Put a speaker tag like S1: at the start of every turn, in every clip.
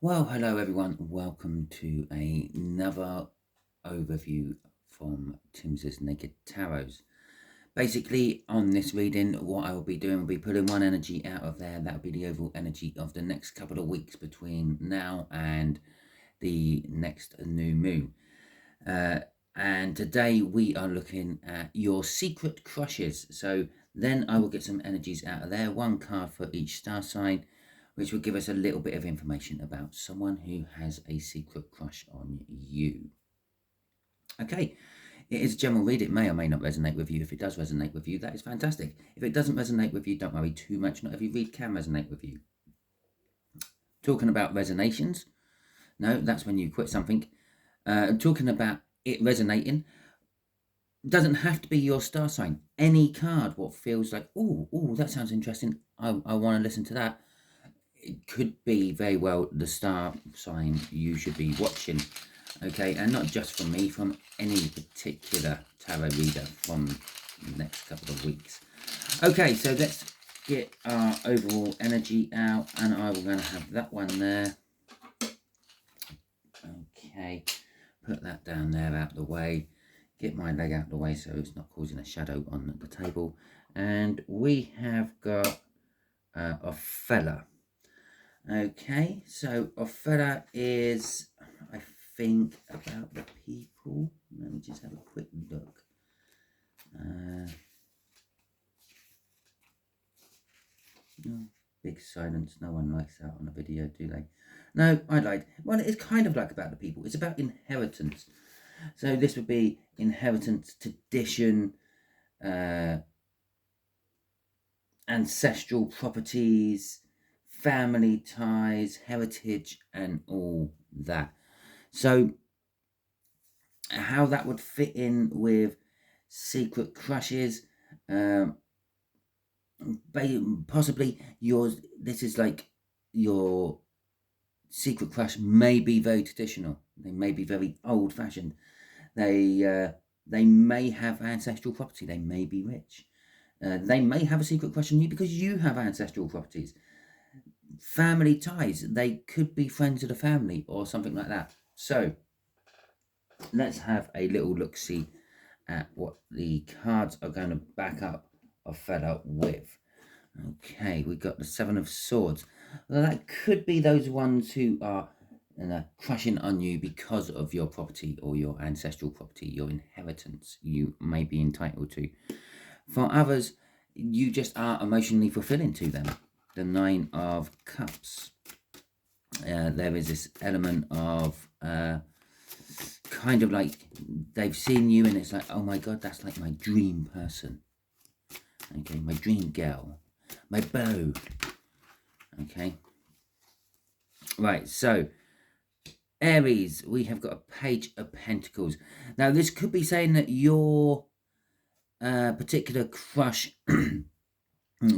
S1: Well, hello everyone. Welcome to another overview from Timsy Naked Tarots. Basically, on this reading, what I will be doing will be pulling one energy out of there. That will be the overall energy of the next couple of weeks between now and the next new moon. And today we are looking at your secret crushes. So then I will get some energies out of there, one card for each star sign, which will give us a little bit of information about someone who has a secret crush on you. Okay, it is a general read. It may or may not resonate with you. If it does resonate with you, that is fantastic. If it doesn't resonate with you, don't worry too much. Not every read can resonate with you. Talking about resonations, no, that's when you quit something. Talking about it resonating, doesn't have to be your star sign. Any card, what feels like, oh, that sounds interesting. I want to listen to that. It could be very well the star sign you should be watching. Okay, and not just from me, from any particular tarot reader from the next couple of weeks. Okay, so let's get our overall energy out, and I'm going to have that one there. Okay, put that down there out of the way. Get my leg out of the way so it's not causing a shadow on the table. And we have got Ophelia. Okay, so Ophelia is, I think, about the people. Let me just have a quick look. No, big silence. No one likes that on a video, do they? No, I lied. Well, it's kind of like about the people. It's about inheritance. So this would be inheritance, tradition, ancestral properties, family ties, heritage, and all that. So how that would fit in with secret crushes, possibly yours. This is like your secret crush may be very traditional. They may be very old-fashioned. They may have ancestral property. They may be rich. They may have a secret crush on you because you have ancestral properties. Family ties. They could be friends of the family or something like that. So let's have a little look-see at what the cards are going to back up Ophelia with. Okay, we got the Seven of Swords. Well, that could be those ones who are crushing on you because of your property or your ancestral property, your inheritance you may be entitled to. For others, you just are emotionally fulfilling to them. The Nine of Cups. There is this element of kind of like they've seen you and it's like, oh my God, that's like my dream person. Okay, my dream girl, my beau. Okay. Right, so Aries, we have got a Page of Pentacles. Now, this could be saying that your particular crush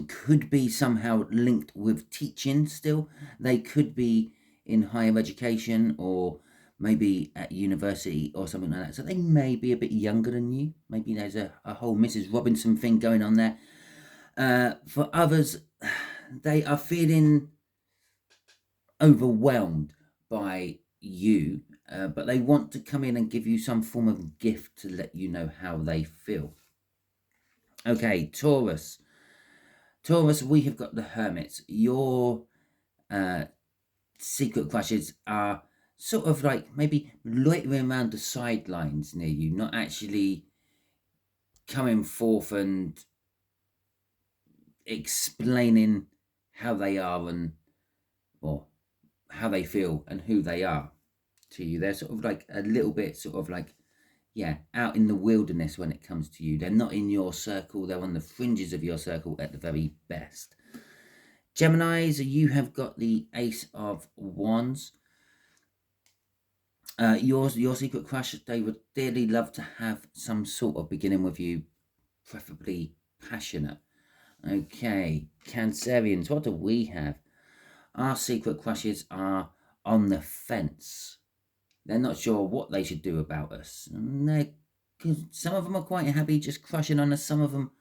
S1: could be somehow linked with teaching still. They could be in higher education or maybe at university or something like that. So they may be a bit younger than you. Maybe there's a whole Mrs. Robinson thing going on there. For others, they are feeling overwhelmed by you, but they want to come in and give you some form of gift to let you know how they feel. Okay, Taurus. Taurus, we have got the Hermits. Your secret crushes are sort of like maybe loitering around the sidelines near you, not actually coming forth and explaining how they are and or how they feel and who they are to you. They're sort of like a little bit sort of like, yeah, out in the wilderness when it comes to you. They're not in your circle. They're on the fringes of your circle at the very best. Geminis, you have got the Ace of Wands. Your secret crush, they would dearly love to have some sort of beginning with you, preferably passionate. Okay, Cancerians, what do we have? Our secret crushes are on the fence. They're not sure what they should do about us. Because some of them are quite happy just crushing on us. Some of them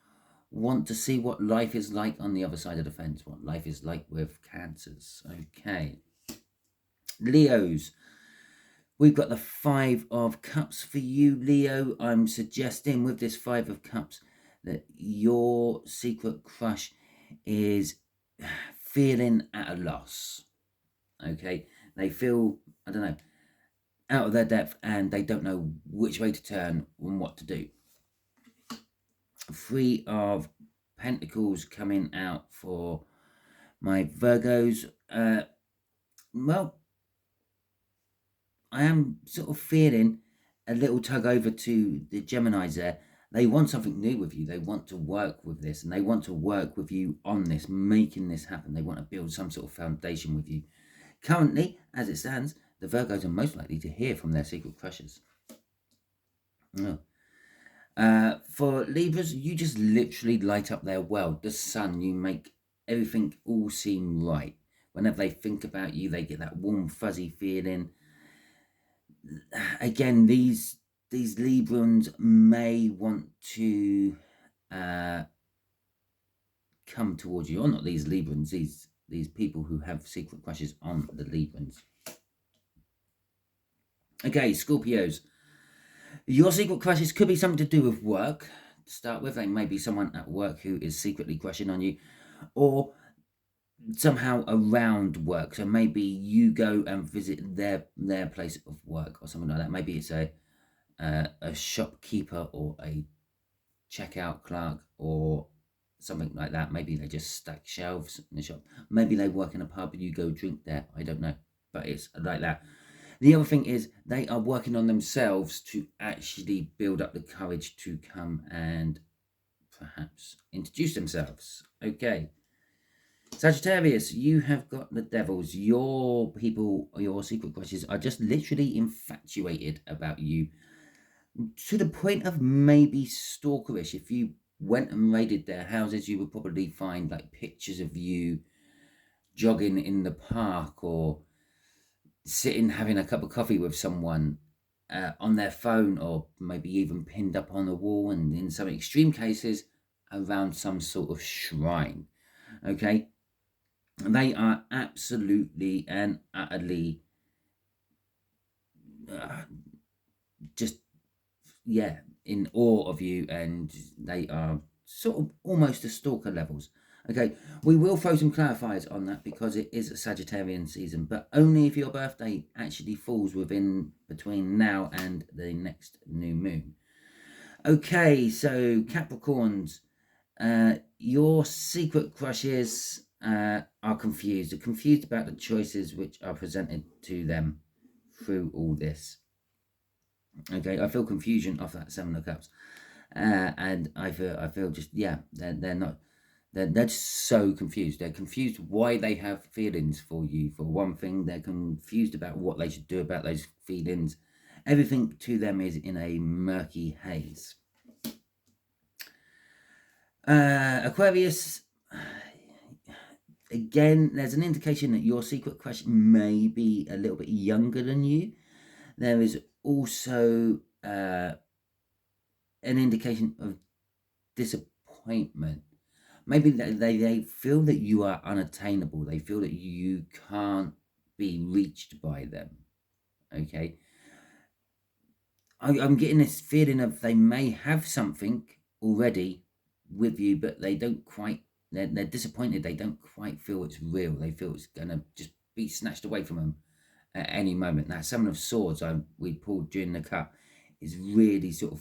S1: want to see what life is like on the other side of the fence, what life is like with Cancers. Okay. Leos, we've got the Five of Cups for you, Leo. I'm suggesting with this Five of Cups that your secret crush is feeling at a loss. Okay, they feel, I don't know, out of their depth, and they don't know which way to turn and what to do. Three of Pentacles coming out for my Virgos. Well, I am sort of feeling a little tug over to the Geminis there. They want something new with you. They want to work with this, and they want to work with you on this, making this happen. They want to build some sort of foundation with you. Currently, as it stands, the Virgos are most likely to hear from their secret crushes. Oh. For Libras, you just literally light up their world. The sun, you make everything all seem right. Whenever they think about you, they get that warm, fuzzy feeling. Again, these Librans may want to come towards you, or not these Librans, these people who have secret crushes on the Librans. Okay, Scorpios. Your secret crushes could be something to do with work to start with. They may be someone at work who is secretly crushing on you, or somehow around work. So maybe you go and visit their place of work or something like that. Maybe it's a shopkeeper or a checkout clerk or something like that. Maybe they just stack shelves in the shop. Maybe they work in a pub and you go drink there. I don't know, but it's like that. The other thing is they are working on themselves to actually build up the courage to come and perhaps introduce themselves. Okay. Sagittarius, you have got the Devils. Your people, your secret crushes are just literally infatuated about you to the point of maybe stalkerish. If you went and raided their houses, you would probably find like pictures of you jogging in the park or sitting having a cup of coffee with someone on their phone, or maybe even pinned up on the wall, and in some extreme cases around some sort of shrine. Okay, they are absolutely and utterly just in awe of you, and they are sort of almost to stalker levels. Okay, we will throw some clarifiers on that because it is a Sagittarian season, but only if your birthday actually falls between now and the next new moon. Okay, so Capricorns, your secret crushes are confused. They're confused about the choices which are presented to them through all this. Okay, I feel confusion off that Seven of Cups, and I feel just they're not. They're just so confused. They're confused why they have feelings for you. For one thing, they're confused about what they should do about those feelings. Everything to them is in a murky haze. Aquarius, again, there's an indication that your secret crush may be a little bit younger than you. There is also an indication of disappointment. Maybe they feel that you are unattainable. They feel that you can't be reached by them. Okay. I'm getting this feeling of they may have something already with you, but they don't quite, they're disappointed. They don't quite feel it's real. They feel it's going to just be snatched away from them at any moment. Now, Seven of Swords we pulled during the cut is really sort of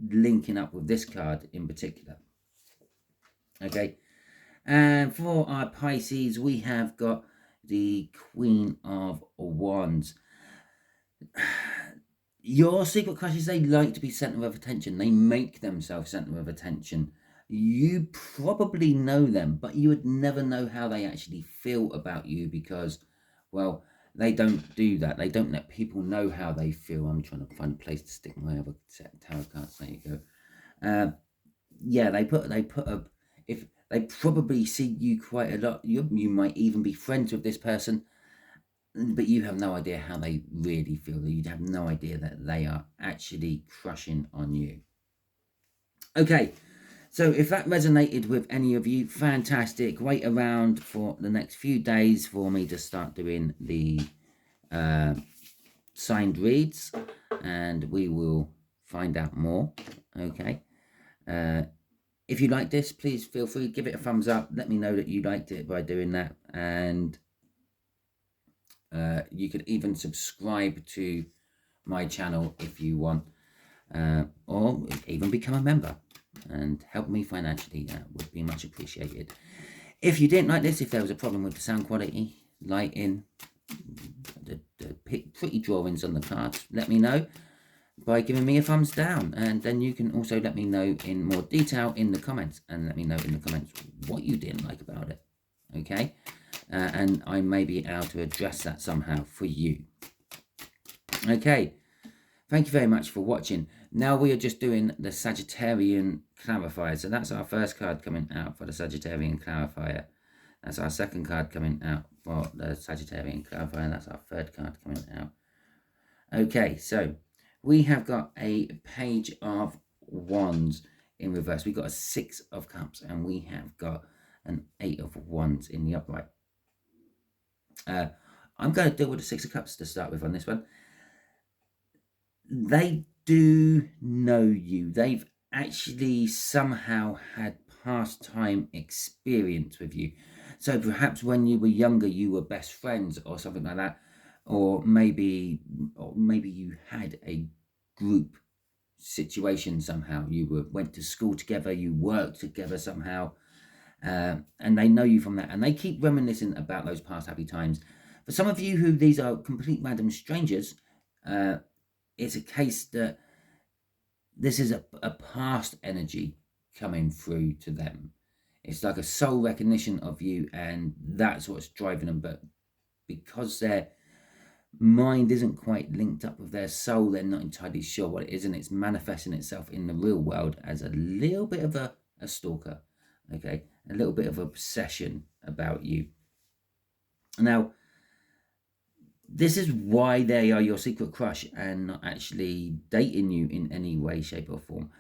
S1: linking up with this card in particular. Okay, and for our Pisces, we have got the Queen of Wands. Your secret crushes, they like to be center of attention. They make themselves center of attention. You probably know them, but you would never know how they actually feel about you because, well, they don't do that. They don't let people know how they feel. I'm trying to find a place to stick my other set of tarot cards. There you go. If they probably see you quite a lot, you might even be friends with this person, but you have no idea how they really feel. You'd have no idea that they are actually crushing on you. Okay, so if that resonated with any of you, fantastic. Wait around for the next few days for me to start doing the signed reads, and we will find out more. Okay. If you like this, please feel free, give it a thumbs up. Let me know that you liked it by doing that. And you could even subscribe to my channel if you want, or even become a member and help me financially. That would be much appreciated. If you didn't like this, if there was a problem with the sound quality, lighting, the pretty drawings on the cards, let me know by giving me a thumbs down. And then you can also let me know in more detail in the comments, and let me know in the comments what you didn't like about it. Okay. And I may be able to address that somehow for you. Okay, thank you very much for watching. Now we are just doing the Sagittarian clarifier. So that's our first card coming out for the Sagittarian clarifier. That's our second card coming out for the Sagittarian clarifier. And that's our third card coming out. Okay, so we have got a Page of Wands in reverse. We've got a 6 of Cups, and we have got an 8 of Wands in the upright. I'm going to deal with the 6 of Cups to start with on this one. They do know you. They've actually somehow had past time experience with you. So perhaps when you were younger, you were best friends or something like that. Or maybe you had a group situation somehow. You went to school together, you worked together somehow. And they know you from that, and they keep reminiscing about those past happy times. For some of you who these are complete random strangers, it's a case that this is a past energy coming through to them. It's like a soul recognition of you, and that's what's driving them. But because their mind isn't quite linked up with their soul, they're not entirely sure what it is, and it's manifesting itself in the real world as a little bit of a stalker. Okay, a little bit of obsession about you. Now, this is why they are your secret crush and not actually dating you in any way, shape, or form.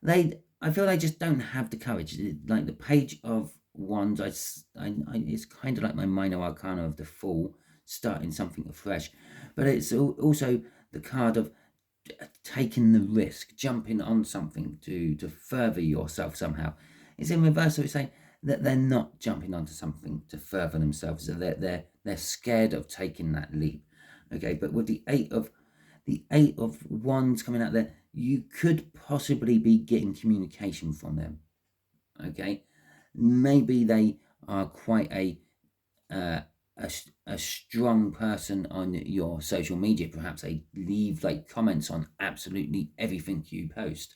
S1: I feel they just don't have the courage. Like the Page of Wands, it's kind of like my minor arcana of the Fool, starting something afresh. But it's also the card of taking the risk, jumping on something to further yourself somehow. It's in reverse, so it's saying that they're not jumping onto something to further themselves. So they're scared of taking that leap. Okay, but with the eight of Wands coming out there, you could possibly be getting communication from them. Okay, maybe they are quite a strong person on your social media. Perhaps they leave like comments on absolutely everything you post.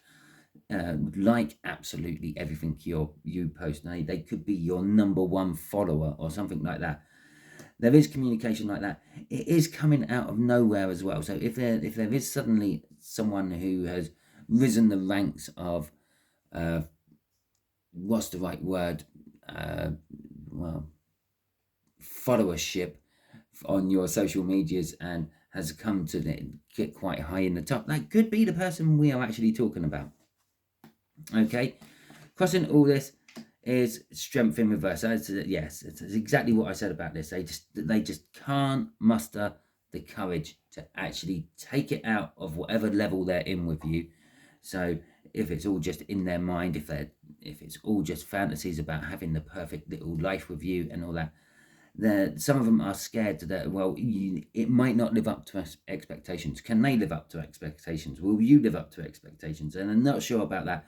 S1: Like absolutely everything you post. Now, they could be your #1 follower or something like that. There is communication like that. It is coming out of nowhere as well. So if there is suddenly someone who has risen the ranks of what's the right word? Well, followership on your social medias and has come to get quite high in the top, that could be the person we are actually talking about. Okay, crossing all this is strength in reverse. Yes, it's exactly what I said about this. They just can't muster the courage to actually take it out of whatever level they're in with you. So if it's all just in their mind, if it's all just fantasies about having the perfect little life with you and all that, some of them are scared that, well, it might not live up to expectations. Can they live up to expectations? Will you live up to expectations? And I'm not sure about that.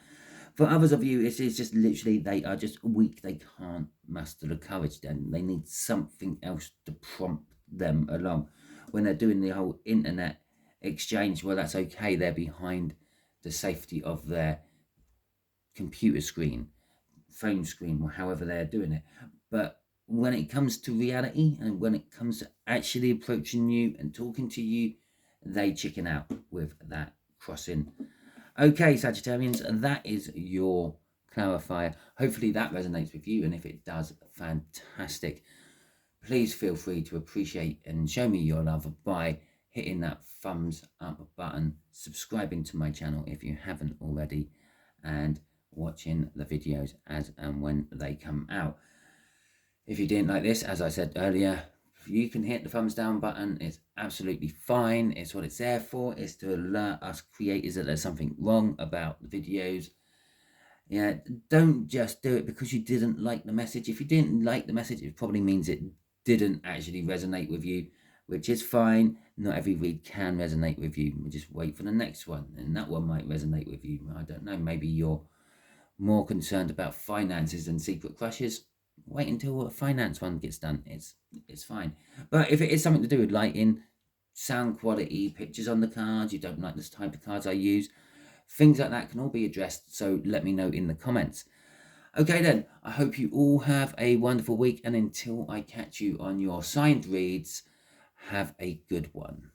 S1: For others of you, it's just literally they are just weak. They can't muster the courage. Then they need something else to prompt them along. When they're doing the whole internet exchange, well, that's okay. They're behind the safety of their computer screen, phone screen, or however they're doing it. But when it comes to reality and when it comes to actually approaching you and talking to you, they chicken out with that crossing. Okay, Sagittarians, that is your clarifier. Hopefully that resonates with you, and if it does, fantastic. Please feel free to appreciate and show me your love by hitting that thumbs up button, subscribing to my channel if you haven't already, and watching the videos as and when they come out. If you didn't like this, as I said earlier, If you can hit the thumbs down button, it's absolutely fine. It's what it's there for. It's to alert us creators that there's something wrong about the videos. Yeah, don't just do it because you didn't like the message. If you didn't like the message, it probably means it didn't actually resonate with you, which is fine. Not every read can resonate with you. We just wait for the next one, and that one might resonate with you. I don't know. Maybe you're more concerned about finances than secret crushes. Wait until a finance one gets done. It's fine. But if it is something to do with lighting, sound quality, pictures on the cards, you don't like this type of cards I use, things like that can all be addressed. So let me know in the comments. Okay then, I hope you all have a wonderful week, and until I catch you on your signed reads, have a good one.